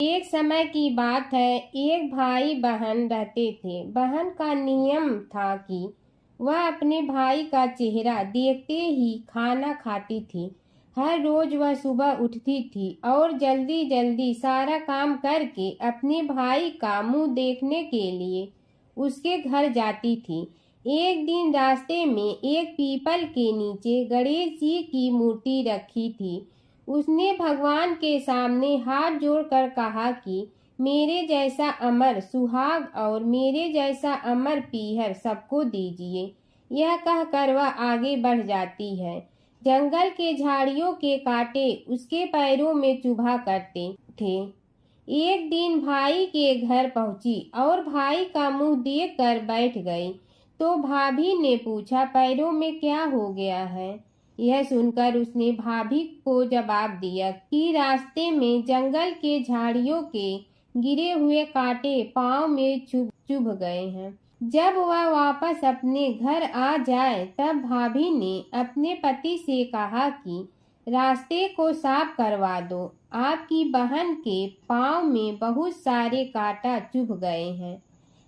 एक समय की बात है, एक भाई बहन रहते थे। बहन का नियम था कि वह अपने भाई का चेहरा देखते ही खाना खाती थी। हर रोज वह सुबह उठती थी और जल्दी जल्दी सारा काम करके अपने भाई का मुंह देखने के लिए उसके घर जाती थी। एक दिन रास्ते में एक पीपल के नीचे गणेश जी की मूर्ति रखी थी। उसने भगवान के सामने हाथ जोड़कर कहा कि मेरे जैसा अमर सुहाग और मेरे जैसा अमर पीहर सबको दीजिए। यह कहकर वह आगे बढ़ जाती है। जंगल के झाड़ियों के कांटे उसके पैरों में चुभा करते थे। एक दिन भाई के घर पहुंची और भाई का मुंह देखकर बैठ गई। तो भाभी ने पूछा, पैरों में क्या हो गया है? यह सुनकर उसने भाभी को जवाब दिया कि रास्ते में जंगल के झाड़ियों के गिरे हुए कांटे पांव में चुभ गए हैं। जब वह वापस अपने घर आ जाए तब भाभी ने अपने पति से कहा कि रास्ते को साफ करवा दो, आपकी बहन के पांव में बहुत सारे कांटा चुभ गए हैं।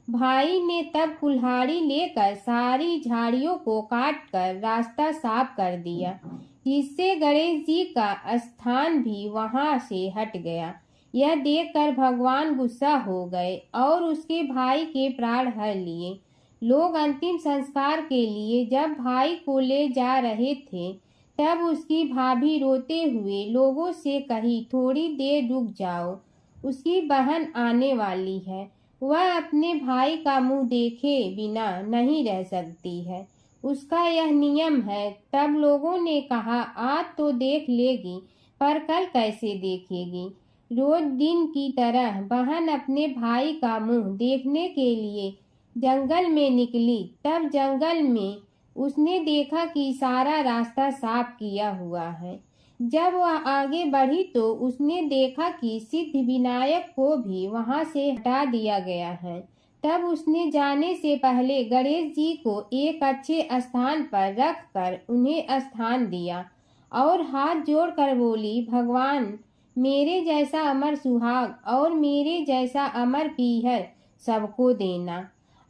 भाई ने तब कुल्हाड़ी लेकर सारी झाड़ियों को काटकर रास्ता साफ कर दिया, जिससे गणेश जी का स्थान भी वहां से हट गया। यह देखकर भगवान गुस्सा हो गए और उसके भाई के प्राण हर लिए। लोग अंतिम संस्कार के लिए जब भाई को ले जा रहे थे तब उसकी भाभी रोते हुए लोगों से कही, थोड़ी देर रुक जाओ, उसकी बहन आने वाली है। वह अपने भाई का मुंह देखे बिना नहीं रह सकती है, उसका यह नियम है। तब लोगों ने कहा, आज तो देख लेगी पर कल कैसे देखेगी? रोज दिन की तरह बहन अपने भाई का मुंह देखने के लिए जंगल में निकली। तब जंगल में उसने देखा कि सारा रास्ता साफ किया हुआ है। जब वह आगे बढ़ी तो उसने देखा कि सिद्ध विनायक को भी वहां से हटा दिया गया है। तब उसने जाने से पहले गणेश जी को एक अच्छे स्थान पर रखकर उन्हें स्थान दिया और हाथ जोड़कर बोली, भगवान मेरे जैसा अमर सुहाग और मेरे जैसा अमर पीहर सबको देना।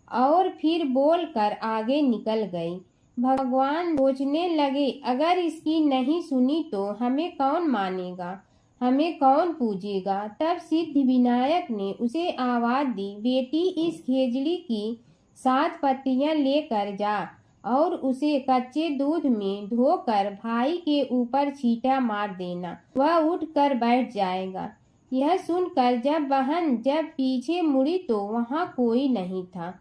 और फिर बोलकर आगे निकल गई। भगवान सोचने लगे, अगर इसकी नहीं सुनी तो हमें कौन मानेगा, हमें कौन पूजेगा? तब सिद्ध विनायक ने उसे आवाज दी, बेटी इस खेजड़ी की 7 पत्तियां लेकर जा और उसे कच्चे दूध में धोकर भाई के ऊपर छींटा मार देना, वह उठकर बैठ जाएगा। यह सुनकर जब बहन पीछे मुड़ी तो वहां कोई नहीं था।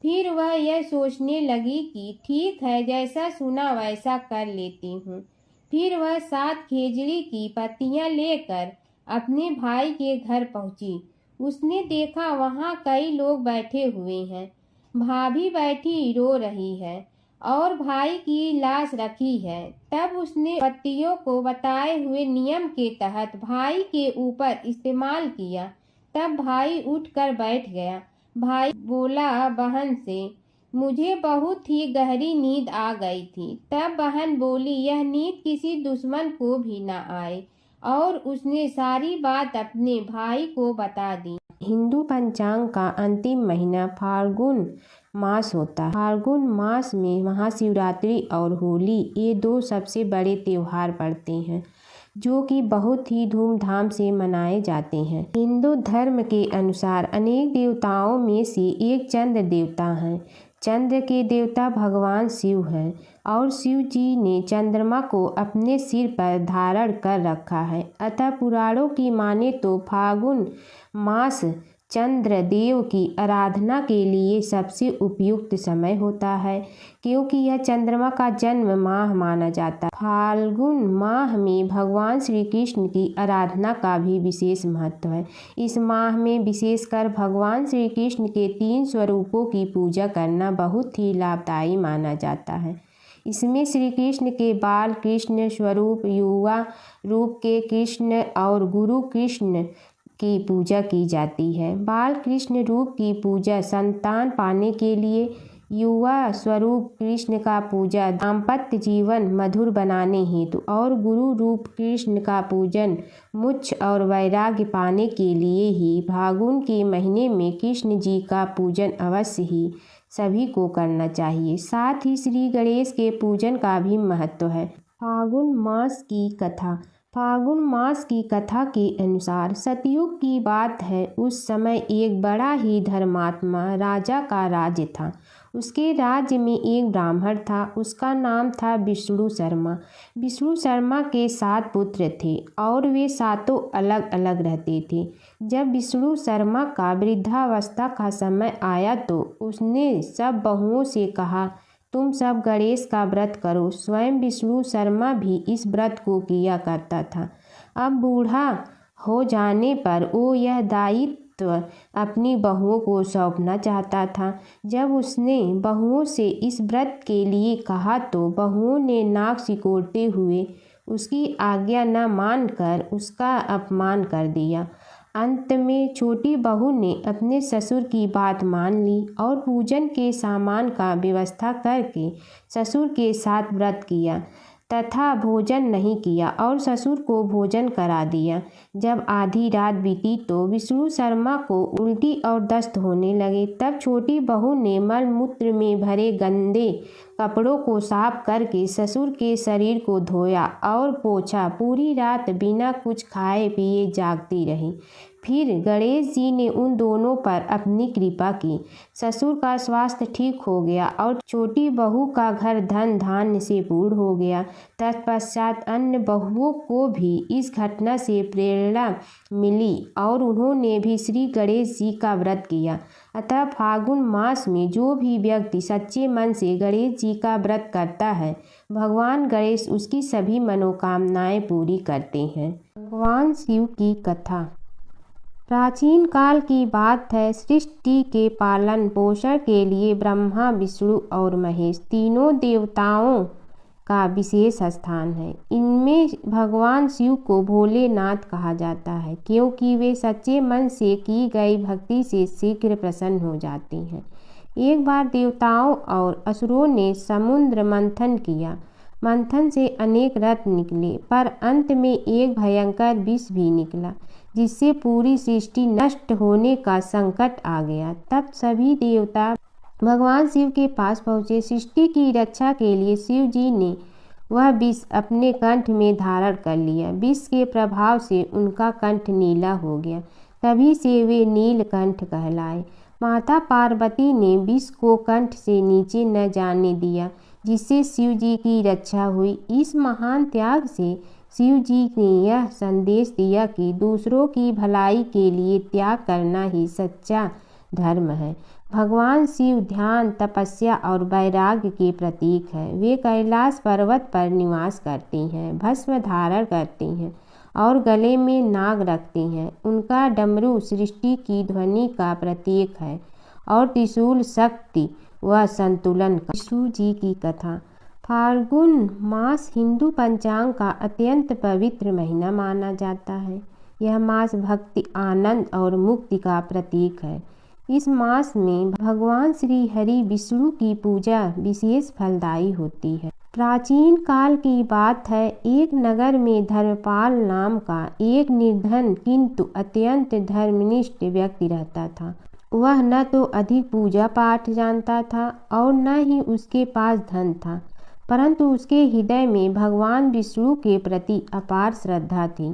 फिर वह यह सोचने लगी कि ठीक है, जैसा सुना वैसा कर लेती हूँ। फिर वह 7 खेजड़ी की पत्तियां लेकर अपने भाई के घर पहुंची। उसने देखा वहां कई लोग बैठे हुए हैं। भाभी बैठी रो रही है और भाई की लाश रखी है। तब उसने पत्तियों को बताए हुए नियम के तहत भाई के ऊपर इस्तेमाल किया। तब भाई उठकर बैठ गया। भाई बोला बहन से, मुझे बहुत ही गहरी नींद आ गई थी। तब बहन बोली, यह नींद किसी दुश्मन को भी न आए। और उसने सारी बात अपने भाई को बता दी। हिंदू पंचांग का अंतिम महीना फाल्गुन मास होता है। फाल्गुन मास में महाशिवरात्रि और होली ये 2 सबसे बड़े त्योहार पड़ते हैं जो कि बहुत ही धूमधाम से मनाए जाते हैं। हिंदू धर्म के अनुसार अनेक देवताओं में से एक चंद्र देवता हैं। चंद्र के देवता भगवान शिव हैं और शिव जी ने चंद्रमा को अपने सिर पर धारण कर रखा है। अतः पुराणों की माने तो फाल्गुन मास चंद्र देव की आराधना के लिए सबसे उपयुक्त समय होता है, क्योंकि यह चंद्रमा का जन्म माह माना जाता है। फाल्गुन माह में भगवान श्री कृष्ण की आराधना का भी विशेष महत्व है। इस माह में विशेषकर भगवान श्री कृष्ण के 3 स्वरूपों की पूजा करना बहुत ही लाभदायी माना जाता है। इसमें श्री कृष्ण के बाल कृष्ण स्वरूप, युवा रूप के कृष्ण और गुरु कृष्ण की पूजा की जाती है। बाल कृष्ण रूप की पूजा संतान पाने के लिए युवा स्वरूप कृष्ण का पूजा दाम्पत्य जीवन मधुर बनाने हेतु और गुरु रूप कृष्ण का पूजन मोक्ष और वैराग्य पाने के लिए ही फागुन के महीने में कृष्ण जी का पूजन अवश्य ही सभी को करना चाहिए। साथ ही श्री गणेश के पूजन का भी महत्व है। फागुन मास की कथा। फागुन मास की कथा के अनुसार सतयुग की बात है। उस समय एक बड़ा ही धर्मात्मा राजा का राज्य था। उसके राज्य में एक ब्राह्मण था। उसका नाम था विष्णु शर्मा। विष्णु शर्मा के 7 पुत्र थे और वे सातों अलग अलग रहते थे। जब विष्णु शर्मा का वृद्धावस्था का समय आया तो उसने सब बहुओं से कहा, तुम सब गणेश का व्रत करो। स्वयं विष्णु शर्मा भी इस व्रत को किया करता था। अब बूढ़ा हो जाने पर वो यह दायित्व अपनी बहुओं को सौंपना चाहता था। जब उसने बहुओं से इस व्रत के लिए कहा तो बहुओं ने नाक सिकोड़ते हुए उसकी आज्ञा न मानकर उसका अपमान कर दिया। अंत में छोटी बहू ने अपने ससुर की बात मान ली और पूजन के सामान का व्यवस्था करके ससुर के साथ व्रत किया तथा भोजन नहीं किया और ससुर को भोजन करा दिया। जब आधी रात बीती तो विष्णु शर्मा को उल्टी और दस्त होने लगे। तब छोटी बहू ने मलमूत्र में भरे गंदे कपड़ों को साफ करके ससुर के शरीर को धोया और पोंछा। पूरी रात बिना कुछ खाए पिए जागती रही। फिर गणेश जी ने उन दोनों पर अपनी कृपा की। ससुर का स्वास्थ्य ठीक हो गया और छोटी बहू का घर धन धान्य से पूर्ण हो गया। तत्पश्चात अन्य बहुओं को भी इस घटना से प्रेरणा मिली और उन्होंने भी श्री गणेश जी का व्रत किया। अतः फागुन मास में जो भी व्यक्ति सच्चे मन से गणेश जी का व्रत करता है, भगवान गणेश उसकी सभी मनोकामनाएं पूरी करते हैं। भगवान शिव की कथा। प्राचीन काल की बात है। सृष्टि के पालन पोषण के लिए ब्रह्मा, विष्णु और महेश तीनों देवताओं का विशेष स्थान है। इनमें भगवान शिव को भोलेनाथ कहा जाता है क्योंकि वे सच्चे मन से की गई भक्ति से शीघ्र प्रसन्न हो जाते हैं। एक बार देवताओं और असुरों ने समुद्र मंथन किया। मंथन से अनेक रत्न निकले पर अंत में एक भयंकर विष भी निकला जिससे पूरी सृष्टि नष्ट होने का संकट आ गया। तब सभी देवता भगवान शिव के पास पहुँचे। सृष्टि की रक्षा के लिए शिव जी ने वह विष अपने कंठ में धारण कर लिया। विष के प्रभाव से उनका कंठ नीला हो गया। तभी से वे नीलकंठ कहलाए। माता पार्वती ने विष को कंठ से नीचे न जाने दिया जिससे शिव जी की रक्षा हुई। इस महान त्याग से शिव जी ने यह संदेश दिया कि दूसरों की भलाई के लिए त्याग करना ही सच्चा धर्म है। भगवान शिव ध्यान, तपस्या और वैराग्य के प्रतीक है। वे कैलाश पर्वत पर निवास करते हैं, भस्म धारण करते हैं और गले में नाग रखते हैं। उनका डमरू सृष्टि की ध्वनि का प्रतीक है और त्रिशूल शक्ति व संतुलन का। विष्णु जी की कथा। फाल्गुन मास हिंदू पंचांग का अत्यंत पवित्र महीना माना जाता है। यह मास भक्ति, आनंद और मुक्ति का प्रतीक है। इस मास में भगवान श्री हरि विष्णु की पूजा विशेष फलदायी होती है। प्राचीन काल की बात है। एक नगर में धर्मपाल नाम का एक निर्धन किंतु अत्यंत धर्मनिष्ठ व्यक्ति रहता था। वह न तो अधिक पूजा पाठ जानता था और न ही उसके पास धन था, परंतु उसके हृदय में भगवान विष्णु के प्रति अपार श्रद्धा थी।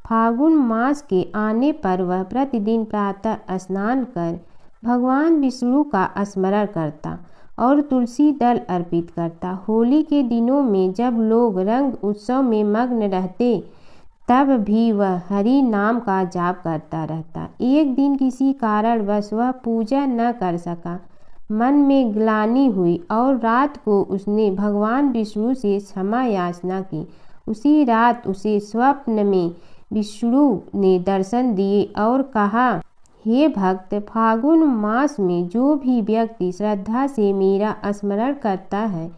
फागुन मास के आने पर वह प्रतिदिन प्रातः स्नान कर भगवान विष्णु का स्मरण करता और तुलसी दल अर्पित करता। होली के दिनों में जब लोग रंग उत्सव में मग्न रहते तब भी वह हरि नाम का जाप करता रहता। एक दिन किसी कारणवश वह पूजा न कर सका। मन में ग्लानि हुई और रात को उसने भगवान विष्णु से क्षमा याचना की। उसी रात उसे स्वप्न में विष्णु ने दर्शन दिए और कहा, हे भक्त, फागुन मास में जो भी व्यक्ति श्रद्धा से मेरा स्मरण करता है,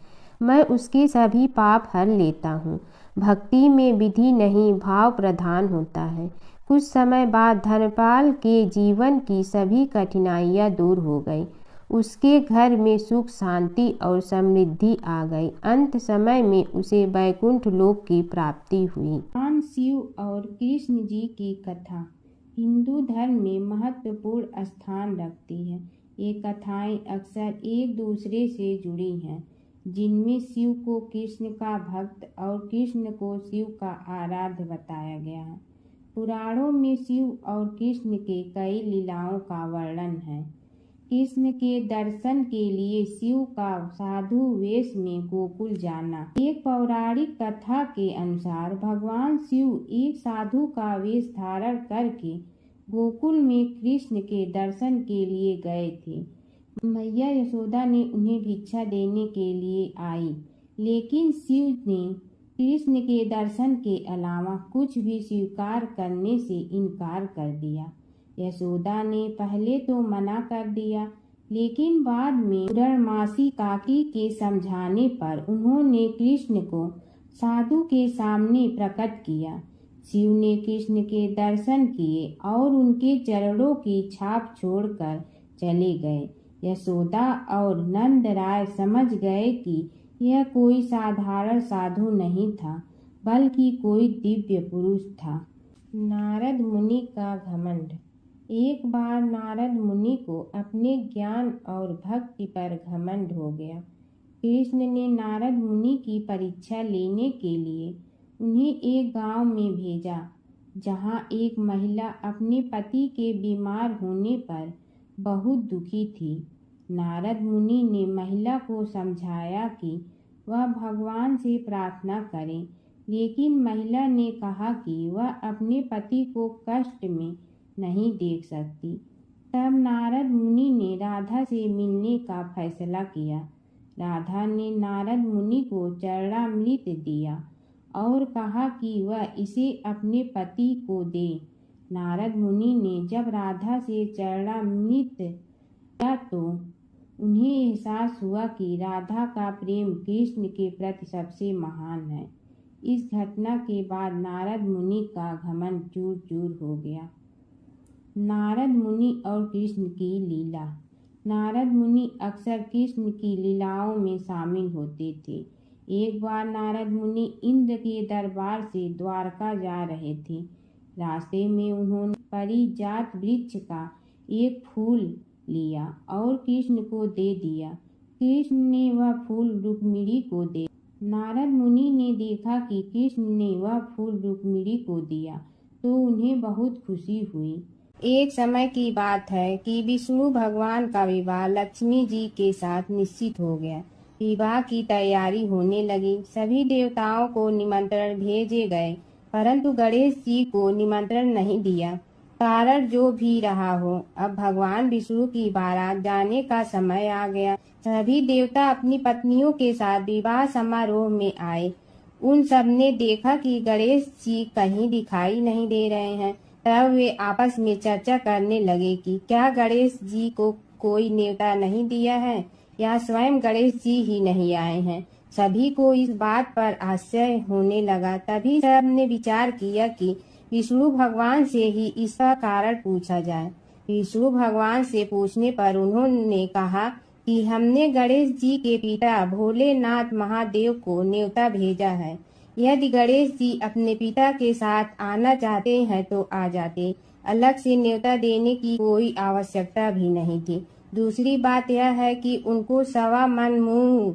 मैं उसके सभी पाप हर लेता हूँ। भक्ति में विधि नहीं, भाव प्रधान होता है। कुछ समय बाद धर्मपाल के जीवन की सभी कठिनाइयाँ दूर हो गई। उसके घर में सुख शांति और समृद्धि आ गई। अंत समय में उसे वैकुंठ लोक की प्राप्ति हुई। भगवान शिव और कृष्ण जी की कथा हिंदू धर्म में महत्वपूर्ण स्थान रखती है। ये कथाएं अक्सर एक दूसरे से जुड़ी हैं, जिनमें शिव को कृष्ण का भक्त और कृष्ण को शिव का आराध्य बताया गया है। पुराणों में शिव और कृष्ण के कई लीलाओं का वर्णन है। कृष्ण के दर्शन के लिए शिव का साधु वेश में गोकुल जाना। एक पौराणिक कथा के अनुसार भगवान शिव एक साधु का वेश धारण करके गोकुल में कृष्ण के दर्शन के लिए गए थे। मैया यशोदा ने उन्हें भिक्षा देने के लिए आई, लेकिन शिव ने कृष्ण के दर्शन के अलावा कुछ भी स्वीकार करने से इनकार कर दिया। यशोदा ने पहले तो मना कर दिया, लेकिन बाद में पूर्णमासी काकी के समझाने पर उन्होंने कृष्ण को साधु के सामने प्रकट किया। शिव ने कृष्ण के दर्शन किए और उनके चरणों की छाप छोड़कर चले गए। यशोदा और नंद राय समझ गए कि यह कोई साधारण साधु नहीं था, बल्कि कोई दिव्य पुरुष था। नारद मुनि का घमंड। एक बार नारद मुनि को अपने ज्ञान और भक्ति पर घमंड हो गया। कृष्ण ने नारद मुनि की परीक्षा लेने के लिए उन्हें एक गांव में भेजा, जहां एक महिला अपने पति के बीमार होने पर बहुत दुखी थी। नारद मुनि ने महिला को समझाया कि वह भगवान से प्रार्थना करे, लेकिन महिला ने कहा कि वह अपने पति को कष्ट में नहीं देख सकती। तब नारद मुनि ने राधा से मिलने का फैसला किया। राधा ने नारद मुनि को चरणामृत दिया और कहा कि वह इसे अपने पति को दे। नारद मुनि ने जब राधा से चरणामृत दिया तो उन्हें एहसास हुआ कि राधा का प्रेम कृष्ण के प्रति सबसे महान है। इस घटना के बाद नारद मुनि का घमंड चूर चूर हो गया। नारद मुनि और कृष्ण की लीला। नारद मुनि अक्सर कृष्ण की लीलाओं में शामिल होते थे। एक बार नारद मुनि इंद्र के दरबार से द्वारका जा रहे थे। रास्ते में उन्होंने पारिजात वृक्ष का एक फूल लिया और कृष्ण को दे दिया। कृष्ण ने वह फूल रुक्मिणी को दे। नारद मुनि ने देखा कि कृष्ण ने वह फूल रुक्मिणी को दिया तो उन्हें बहुत खुशी हुई। एक समय की बात है कि विष्णु भगवान का विवाह लक्ष्मी जी के साथ निश्चित हो गया। विवाह की तैयारी होने लगी। सभी देवताओं को निमंत्रण भेजे गए, परंतु गणेश जी को निमंत्रण नहीं दिया। कारण जो भी रहा हो, अब भगवान विष्णु की बारात जाने का समय आ गया। सभी देवता अपनी पत्नियों के साथ विवाह समारोह में आए। उन सब ने देखा कि गणेश जी कहीं दिखाई नहीं दे रहे हैं। तब वे आपस में चर्चा करने लगे कि क्या गणेश जी को कोई न्योता नहीं दिया है या स्वयं गणेश जी ही नहीं आए हैं। सभी को इस बात पर आश्चर्य होने लगा। तभी सब ने विचार किया कि विष्णु भगवान से ही इसका कारण पूछा जाए। विष्णु भगवान से पूछने पर उन्होंने कहा कि हमने गणेश जी के पिता भोलेनाथ महादेव को न्योता भेजा है। यदि गणेश जी अपने पिता के साथ आना चाहते हैं तो आ जाते। अलग से न्योता देने की कोई आवश्यकता भी नहीं थी। दूसरी बात यह है कि उनको 1.25 मन मूंग,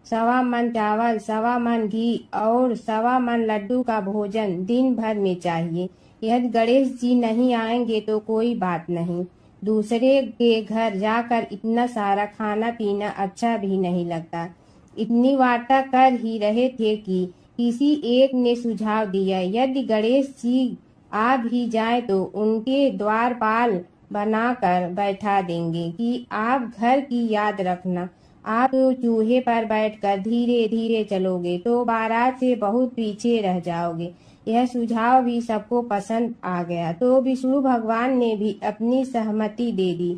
1.25 मन चावल, 1.25 मन घी और 1.25 मन लड्डू का भोजन दिन भर में चाहिए। यदि गणेश जी नहीं आएंगे तो कोई बात नहीं। दूसरे के घर जाकर इतना सारा खाना पीना अच्छा भी नहीं लगता। इतनी वार्ता कर ही रहे थे कि किसी एक ने सुझाव दिया, यदि गणेश जी आ भी जाए तो उनके द्वारपाल बनाकर बैठा देंगे कि आप घर की याद रखना। आप तो चूहे पर बैठकर धीरे धीरे चलोगे तो बारात से बहुत पीछे रह जाओगे। यह सुझाव भी सबको पसंद आ गया तो विष्णु भगवान ने भी अपनी सहमति दे दी।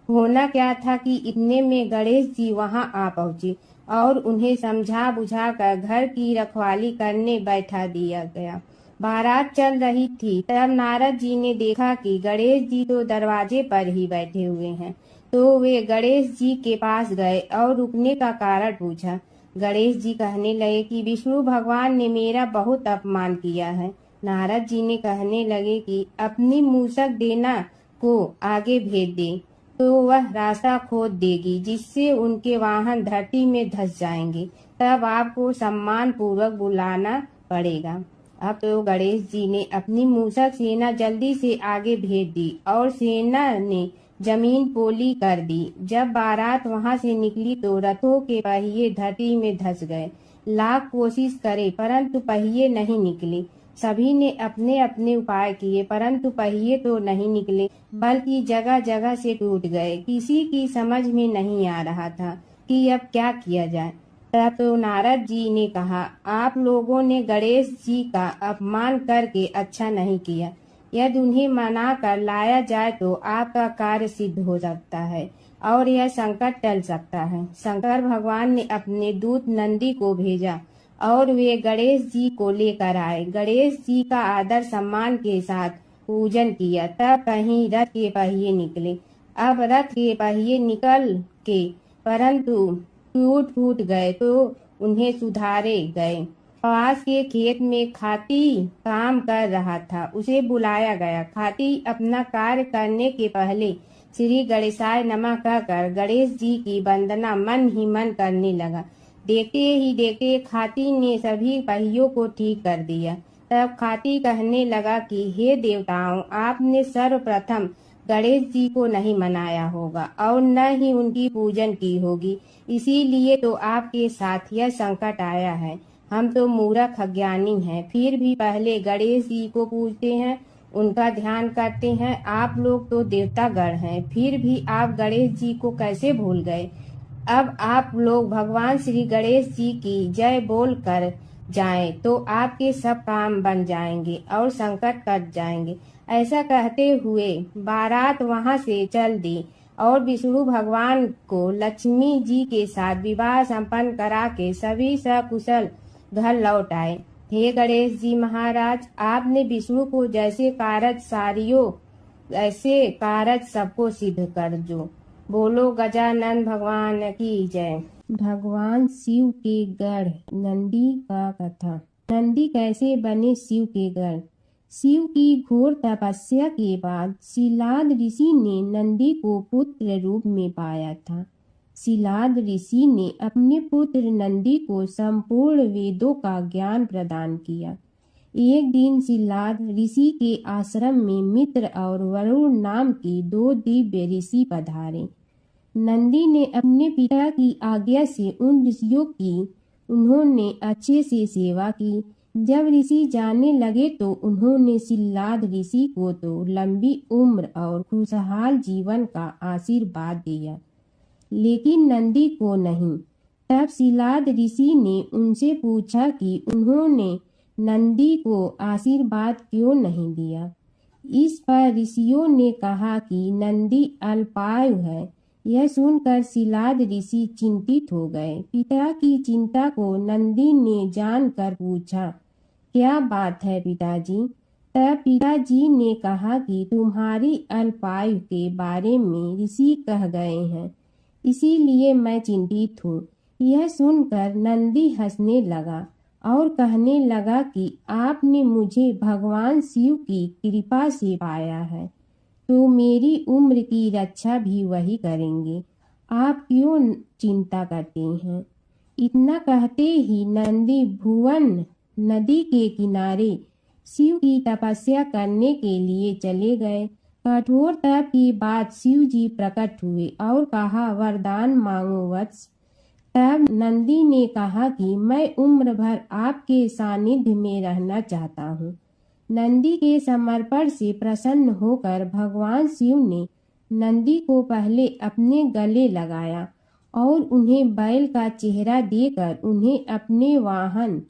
होना क्या था कि इतने में गणेश जी वहां आ पहुंचे और उन्हें समझा बुझाकर घर की रखवाली करने बैठा दिया गया। बारात चल रही थी, तब नारद जी ने देखा कि गणेश जी तो दरवाजे पर ही बैठे हुए हैं। तो वे गणेश जी के पास गए और रुकने का कारण पूछा। गणेश जी कहने लगे कि विष्णु भगवान ने मेरा बहुत अपमान किया है। नारद जी ने कहने लगे कि अपनी मूसक देना को आगे भेज दे, तो वह रास्ता खोद देगी, जिससे उनके वाहन धरती में धंस जाएंगे। तब आपको सम्मान पूर्वक बुलाना पड़ेगा। अब तो गणेश जी ने अपनी मूसक सेना जल्दी से आगे भेज दी और सेना ने जमीन पोली कर दी। जब बारात वहां से निकली तो रथों के पहिए धरती में धंस गए। लाख कोशिश करे परंतु पहिए नहीं निकले। सभी ने अपने अपने उपाय किए परंतु पहिए तो नहीं निकले, बल्कि जगह जगह से टूट गए। किसी की समझ में नहीं आ रहा था कि अब क्या किया जाए। तब तो नारद जी ने कहा, आप लोगों ने गणेश जी का अपमान करके अच्छा नहीं किया। यदि उन्हें मना कर लाया जाए तो आपका कार्य सिद्ध हो सकता है और यह संकट टल सकता है। शंकर भगवान ने अपने दूत नंदी को भेजा और वे गणेश जी को लेकर आए। गणेश जी का आदर सम्मान के साथ पूजन किया। तब कहीं रथ के पहिए निकले। अब रथ के पहिए निकल के परंतु टूट फूट गए तो उन्हें सुधारे गए। पास के खेत में खाती काम कर रहा था, उसे बुलाया गया। खाती अपना कार्य करने के पहले श्री गणेशाय नमः कहकर गणेश जी की वंदना मन ही मन करने लगा। देखते ही देखते खाती ने सभी पहियों को ठीक कर दिया। तब खाती कहने लगा कि हे देवताओं, आपने सर्वप्रथम गणेश जी को नहीं मनाया होगा और न ही उनकी पूजन की होगी, इसीलिए तो आपके साथ यह संकट आया है। हम तो मूर्ख अज्ञानी हैं, फिर भी पहले गणेश जी को पूजते हैं, उनका ध्यान करते हैं। आप लोग तो देवतागण हैं, फिर भी आप गणेश जी को कैसे भूल गए। अब आप लोग भगवान श्री गणेश जी की जय बोल कर जाएं तो आपके सब काम बन जाएंगे और संकट कट जाएंगे। ऐसा कहते हुए बारात वहां से चल दी और विष्णु भगवान को लक्ष्मी जी के साथ विवाह संपन्न करा के सभी सकुशल घर लौट आए। हे गणेश जी महाराज, आपने विष्णु को जैसे कारज सारियो ऐसे कारज सबको सिद्ध कर जो। बोलो गजानन भगवान की जय। भगवान शिव के गढ़ नंदी का कथा। नंदी कैसे बने शिव के गढ़। शिव की घोर तपस्या के बाद शिलाद ऋषि ने नंदी को पुत्र रूप में पाया था। शिलाद ऋषि ने अपने पुत्र नंदी को संपूर्ण वेदों का ज्ञान प्रदान किया। एक दिन शिलाद ऋषि के आश्रम में मित्र और वरुण नाम के दो दिव्य ऋषि पधारे। नंदी ने अपने पिता की आज्ञा से उन ऋषियों की उन्होंने अच्छे से सेवा की। जब ऋषि जाने लगे तो उन्होंने शिलाद ऋषि को तो लंबी उम्र और खुशहाल जीवन का आशीर्वाद दिया, लेकिन नंदी को नहीं। तब शिलाद ऋषि ने उनसे पूछा कि उन्होंने नंदी को आशीर्वाद क्यों नहीं दिया। इस पर ऋषियों ने कहा कि नंदी अल्पायु है। यह सुनकर शिलाद ऋषि चिंतित हो गए। पिता की चिंता को नंदी ने जानकर पूछा, क्या बात है पिताजी। तब पिताजी ने कहा कि तुम्हारी अल्पायु के बारे में ऋषि कह गए हैं, इसीलिए मैं चिंतित हूँ। यह सुनकर नंदी हंसने लगा और कहने लगा कि आपने मुझे भगवान शिव की कृपा से पाया है, तो मेरी उम्र की रक्षा भी वही करेंगे। आप क्यों चिंता करते हैं। इतना कहते ही नंदी भुवन नदी के किनारे शिव की तपस्या करने के लिए चले गए। कठोर तप के बाद शिव जी प्रकट हुए और कहा, वरदान मांगो वत्स। तब नंदी ने कहा कि मैं उम्र भर आपके सानिध्य में रहना चाहता हूँ। नंदी के समर्पण से प्रसन्न होकर भगवान शिव ने नंदी को पहले अपने गले लगाया और उन्हें बैल का चेहरा देकर उन्हें अपने वाहन,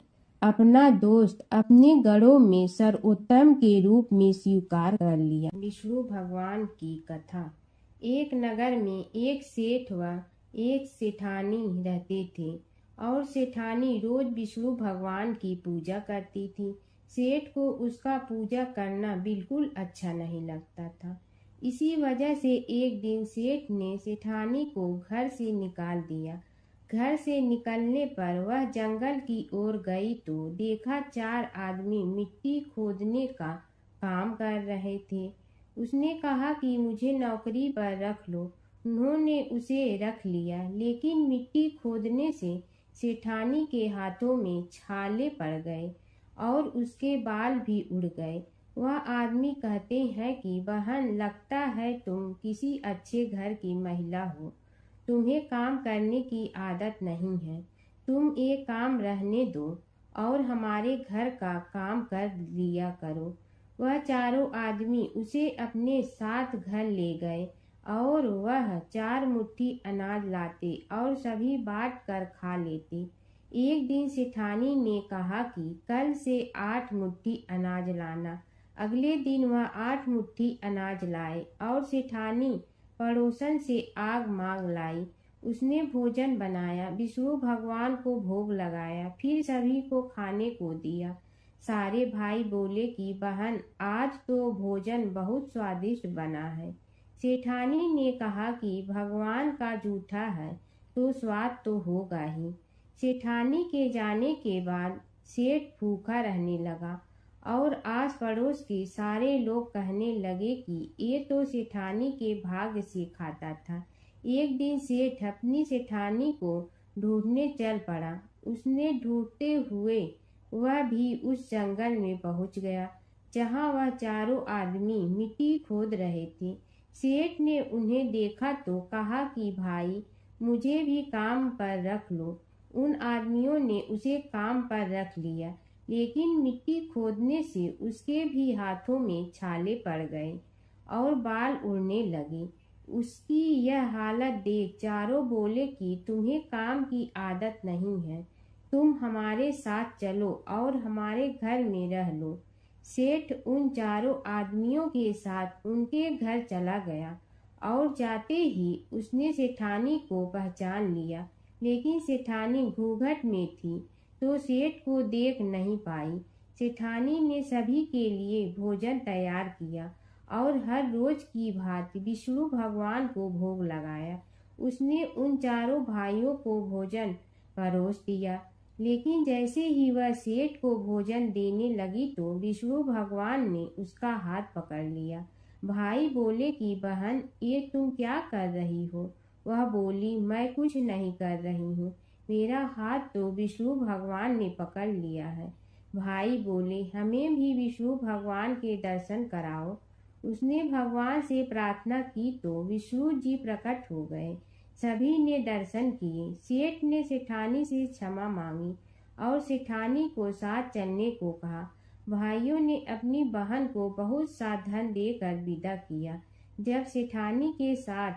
अपना दोस्त, अपने गढ़ों में सर्वोत्तम के रूप में स्वीकार कर लिया। विष्णु भगवान की कथा। एक नगर में एक सेठ व एक सेठानी रहते थे और सेठानी रोज विष्णु भगवान की पूजा करती थी। सेठ को उसका पूजा करना बिल्कुल अच्छा नहीं लगता था। इसी वजह से एक दिन सेठ ने सेठानी को घर से निकाल दिया। घर से निकलने पर वह जंगल की ओर गई तो देखा 4 आदमी मिट्टी खोदने का काम कर रहे थे। उसने कहा कि मुझे नौकरी पर रख लो। उन्होंने उसे रख लिया, लेकिन मिट्टी खोदने से सेठानी के हाथों में छाले पड़ गए और उसके बाल भी उड़ गए। वह आदमी कहते हैं कि बहन, लगता है तुम किसी अच्छे घर की महिला हो। तुम्हें काम करने की आदत नहीं है। तुम एक काम रहने दो और हमारे घर का काम कर लिया करो। वह चारों आदमी उसे अपने साथ घर ले गए और वह 4 मुट्ठी अनाज लाते और सभी बांट कर खा लेते। एक दिन सेठानी ने कहा कि कल से 8 मुट्ठी अनाज लाना। अगले दिन वह 8 मुट्ठी अनाज लाए और सेठानी पड़ोसन से आग मांग लाई। उसने भोजन बनाया, विष्णु भगवान को भोग लगाया, फिर सभी को खाने को दिया। सारे भाई बोले कि बहन, आज तो भोजन बहुत स्वादिष्ट बना है। सेठानी ने कहा कि भगवान का जूठा है तो स्वाद तो होगा ही। सेठानी के जाने के बाद सेठ भूखा रहने लगा और आस पड़ोस के सारे लोग कहने लगे कि ये तो सेठानी के भाग्य से खाता था। एक दिन सेठ अपनी सेठानी को ढूंढने चल पड़ा। उसने ढूंढते हुए वह भी उस जंगल में पहुंच गया जहां वह चारों आदमी मिट्टी खोद रहे थे। सेठ ने उन्हें देखा तो कहा कि भाई, मुझे भी काम पर रख लो। उन आदमियों ने उसे काम पर रख लिया, लेकिन मिट्टी खोदने से उसके भी हाथों में छाले पड़ गए और बाल उड़ने लगे। उसकी यह हालत देख चारों बोले कि तुम्हें काम की आदत नहीं है, तुम हमारे साथ चलो और हमारे घर में रह लो। सेठ उन चारों आदमियों के साथ उनके घर चला गया और जाते ही उसने सेठानी को पहचान लिया, लेकिन सेठानी घूंघट में थी तो सेठ को देख नहीं पाई। सेठानी ने सभी के लिए भोजन तैयार किया और हर रोज की भांति विष्णु भगवान को भोग लगाया। उसने उन चारों भाइयों को भोजन परोस दिया, लेकिन जैसे ही वह सेठ को भोजन देने लगी तो विष्णु भगवान ने उसका हाथ पकड़ लिया। भाई बोले कि बहन, ये तुम क्या कर रही हो? वह बोली, मैं कुछ नहीं कर रही हूँ, मेरा हाथ तो विष्णु भगवान ने पकड़ लिया है। भाई बोले, हमें भी विष्णु भगवान के दर्शन कराओ। उसने भगवान से प्रार्थना की तो विष्णु जी प्रकट हो गए। सभी ने दर्शन किए। सेठ ने सेठानी से क्षमा मांगी और सेठानी को साथ चलने को कहा। भाइयों ने अपनी बहन को बहुत सा धन देकर विदा किया। जब सेठानी के साथ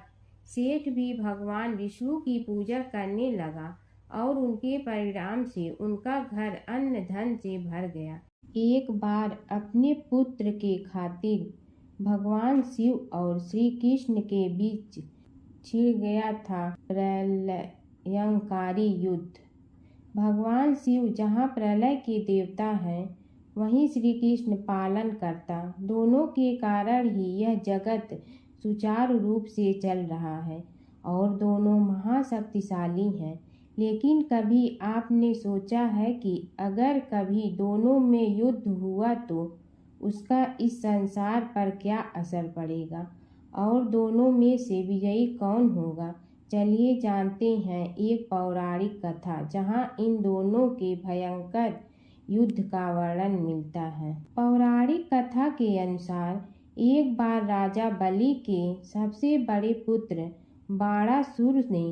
सेठ भी भगवान विष्णु की पूजा करने लगा और उनके परिणाम से उनका घर अन्न धन से भर गया। एक बार अपने पुत्र के खातिर भगवान शिव और श्री कृष्ण के बीच छिड़ गया था प्रलयंकारी युद्ध। भगवान शिव जहाँ प्रलय के देवता हैं, वहीं श्री कृष्ण पालन करता। दोनों के कारण ही यह जगत सुचारू रूप से चल रहा है और दोनों महाशक्तिशाली हैं। लेकिन कभी आपने सोचा है कि अगर कभी दोनों में युद्ध हुआ तो उसका इस संसार पर क्या असर पड़ेगा और दोनों में से विजयी कौन होगा? चलिए जानते हैं एक पौराणिक कथा जहां इन दोनों के भयंकर युद्ध का वर्णन मिलता है। पौराणिक कथा के अनुसार एक बार राजा बलि के सबसे बड़े पुत्र बाणासुर ने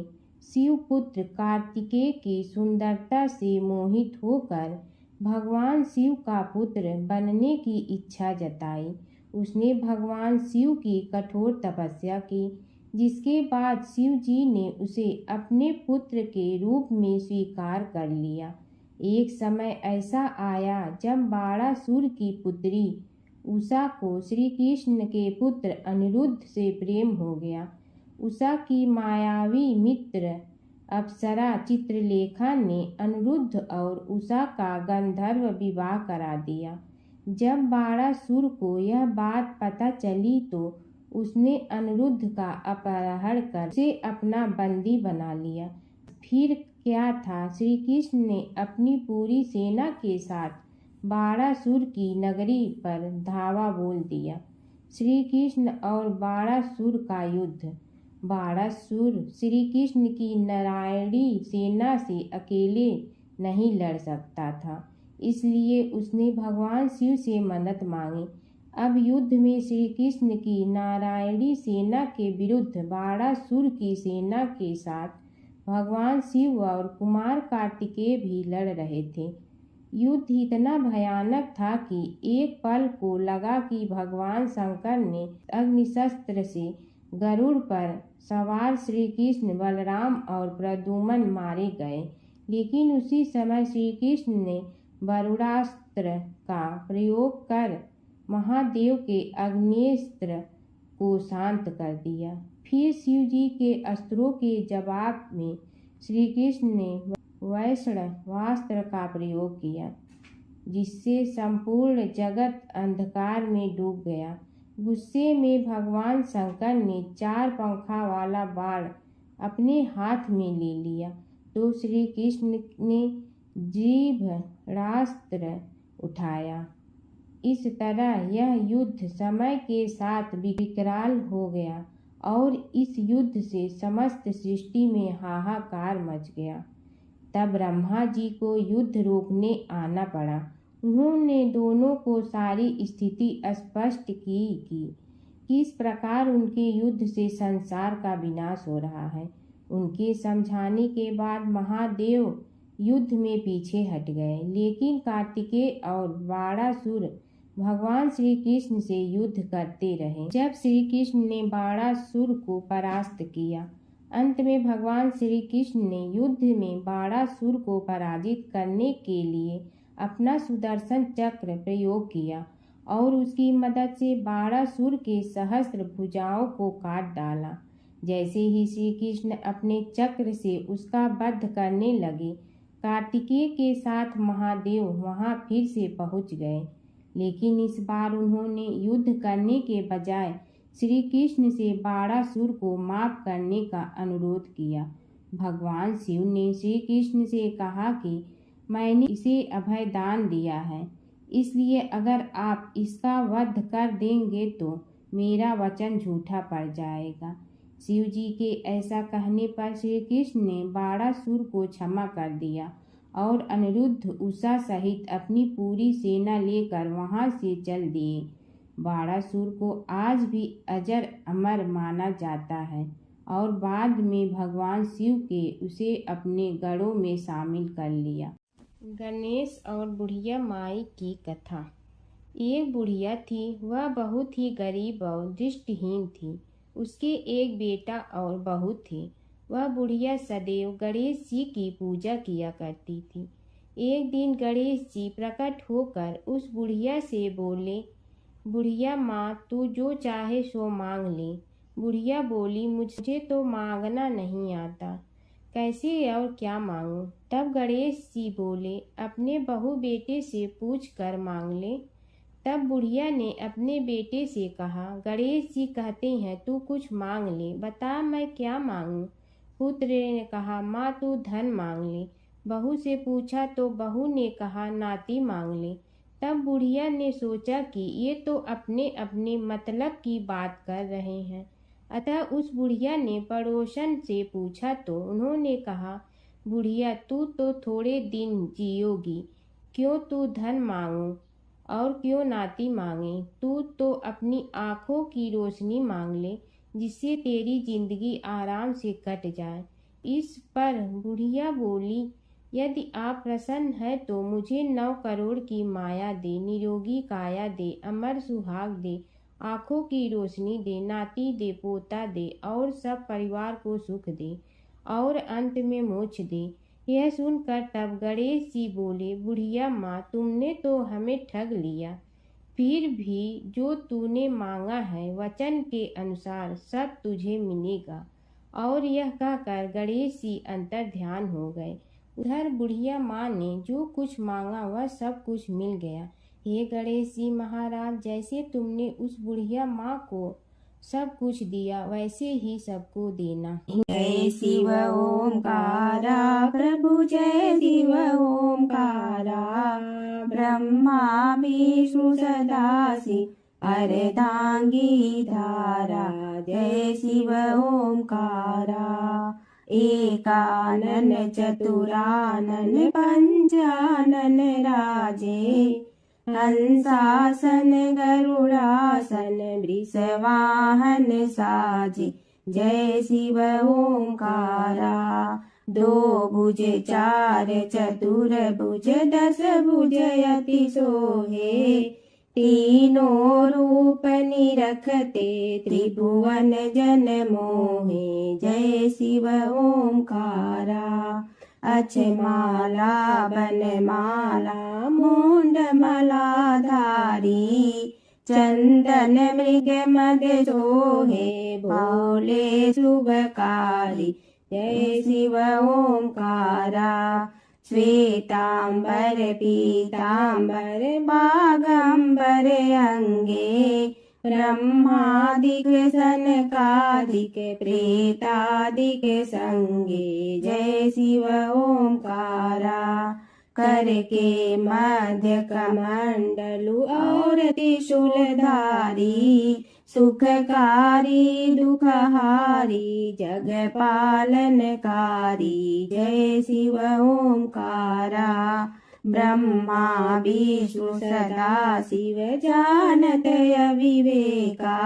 शिवपुत्र कार्तिकेय की सुंदरता से मोहित होकर भगवान शिव का पुत्र बनने की इच्छा जताई। उसने भगवान शिव की कठोर तपस्या की, जिसके बाद शिव जी ने उसे अपने पुत्र के रूप में स्वीकार कर लिया। एक समय ऐसा आया जब बाणासुर की पुत्री उषा को श्री कृष्ण के पुत्र अनिरुद्ध से प्रेम हो गया। उषा की मायावी मित्र अप्सरा चित्रलेखा ने अनिरुद्ध और उषा का गंधर्व विवाह करा दिया। जब बाणासुर को यह बात पता चली तो उसने अनिरुद्ध का अपहरण कर उसे अपना बंदी बना लिया। फिर क्या था, श्री कृष्ण ने अपनी पूरी सेना के साथ बाणासुर की नगरी पर धावा बोल दिया। श्री कृष्ण और बाणासुर का युद्ध। बाणासुर श्री कृष्ण की नारायणी सेना से अकेले नहीं लड़ सकता था, इसलिए उसने भगवान शिव से मदद मांगी। अब युद्ध में श्री कृष्ण की नारायणी सेना के विरुद्ध बाणासुर की सेना के साथ भगवान शिव और कुमार कार्तिकेय भी लड़ रहे थे। युद्ध इतना भयानक था कि एक पल को लगा कि भगवान शंकर ने अग्निशस्त्र से गरुड़ पर सवार श्री कृष्ण, बलराम और प्रद्युम्न मारे गए। लेकिन उसी समय श्री कृष्ण ने वरुणास्त्र का प्रयोग कर महादेव के अग्नेस्त्र को शांत कर दिया। फिर शिव जी के अस्त्रों के जवाब में श्री कृष्ण ने वैष्णवास्त्र का प्रयोग किया, जिससे संपूर्ण जगत अंधकार में डूब गया। गुस्से में भगवान शंकर ने 4 पंखा वाला बाण अपने हाथ में ले लिया तो श्री कृष्ण ने जीभरास्त्र उठाया। इस तरह यह युद्ध समय के साथ विकराल हो गया और इस युद्ध से समस्त सृष्टि में हाहाकार मच गया। तब ब्रह्मा जी को युद्ध रोकने आना पड़ा। उन्होंने दोनों को सारी स्थिति स्पष्ट की कि किस प्रकार उनके युद्ध से संसार का विनाश हो रहा है। उनके समझाने के बाद महादेव युद्ध में पीछे हट गए, लेकिन कार्तिकेय और बाणासुर भगवान श्री कृष्ण से युद्ध करते रहे। जब श्री कृष्ण ने बाणासुर को परास्त किया, अंत में भगवान श्री कृष्ण ने युद्ध में बाणासुर को पराजित करने के लिए अपना सुदर्शन चक्र प्रयोग किया और उसकी मदद से बाणासुर के सहस्त्र भुजाओं को काट डाला। जैसे ही श्री कृष्ण अपने चक्र से उसका वध करने लगे, कार्तिकेय के साथ महादेव वहां फिर से पहुंच गए, लेकिन इस बार उन्होंने युद्ध करने के बजाय श्री कृष्ण से बाणासुर को माफ करने का अनुरोध किया। भगवान शिव ने श्री कृष्ण से कहा कि मैंने इसे अभय दान दिया है, इसलिए अगर आप इसका वध कर देंगे तो मेरा वचन झूठा पड़ जाएगा। शिव जी के ऐसा कहने पर श्री कृष्ण ने बाणासुर को क्षमा कर दिया और अनिरुद्ध, उषा सहित अपनी पूरी सेना लेकर वहां से चल दिए। बाणासुर को आज भी अजर अमर माना जाता है और बाद में भगवान शिव के उसे अपने गढ़ों में शामिल कर लिया। गणेश और बुढ़िया माई की कथा। एक बुढ़िया थी, वह बहुत ही गरीब और दृष्टिहीन थी। उसके एक बेटा और बहू थी। वह बुढ़िया सदैव गणेश जी की पूजा किया करती थी। एक दिन गणेश जी प्रकट होकर उस बुढ़िया से बोले, बुढ़िया माँ, तू जो चाहे सो मांग ले। बुढ़िया बोली, मुझे तो मांगना नहीं आता, कैसे और क्या मांगूं? तब गणेश जी बोले, अपने बहू बेटे से पूछ कर मांग ले। तब बुढ़िया ने अपने बेटे से कहा, गणेश जी कहते हैं तू कुछ मांग ले, बता मैं क्या मांगूं? पुत्र ने कहा, माँ तू धन मांग ले। बहू से पूछा तो बहू ने कहा, नाती मांग ले। तब बुढ़िया ने सोचा कि ये तो अपने अपने मतलब की बात कर रहे हैं, अतः उस बुढ़िया ने पड़ोसन से पूछा तो उन्होंने कहा, बुढ़िया तू तो थोड़े दिन जियोगी, क्यों तू धन मांगो और क्यों नाती मांगे? तू तो अपनी आँखों की रोशनी मांग ले, जिससे तेरी जिंदगी आराम से कट जाए। इस पर बुढ़िया बोली, यदि आप प्रसन्न है तो मुझे 9 करोड़ की माया दे, निरोगी काया दे, अमर सुहाग दे, आँखों की रोशनी दे, नाती दे, पोता दे और सब परिवार को सुख दे और अंत में मोक्ष दे। यह सुनकर तब गणेश जी बोले, बुढ़िया माँ, तुमने तो हमें ठग लिया, फिर भी जो तूने मांगा है वचन के अनुसार सब तुझे मिलेगा। और यह कहकर गणेश जी अंतर ध्यान हो गए। उधर बुढ़िया माँ ने जो कुछ मांगा वह सब कुछ मिल गया। हे गणेश जी महाराज, जैसे तुमने उस बुढ़िया माँ को सब कुछ दिया वैसे ही सबको देना। जय शिव ओंकारा प्रभु जय शिव ओंकारा, ब्रह्मा विष्णु सदाशिव अर्धांगी धारा। जय शिव ओंकारा, एकानन चतुरानन पंचानन राजे, हंसासन गरुड़ासन वृषवाहन साजे। जय शिव ओंकारा, दो भुज चार चतुर्भुज दस भुज अति सोहे, तीनों रूप निरखते त्रिभुवन जन मोहे। जय शिव ओंकारा, अक्षमाला बनमाला मुंडमाला धारी, चंदन मृग मद सोहे भोले शुभकारी। जय शिव ओंकारा, श्वेतांबर पीतांबर बागंबर अंगे, ब्रह्मादिक सनकादिक प्रेतादिक संगे। जय शिव ओंकारा, कर के मध्य कमंडलु और त्रिशूलधारी, सुखकारी दुखहारी जग पालनकारी। जय शिव ओंकारा, ब्रह्मा विष्णु सदाशिव जानत अविवेका,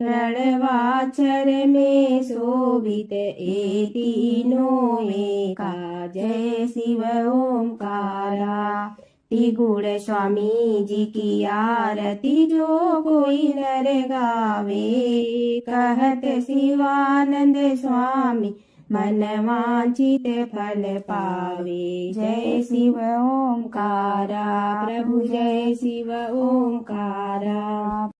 रणवाचर में शोभित ए तीनों एका। जय शिव ओंकारा, त्रिगुण स्वामी जी की आरती जो कोई नर गावे, कहत शिवानंद स्वामी मन वांछित फल पावे। जय शिव ओंकारा, प्रभु जय शिव ओंकारा।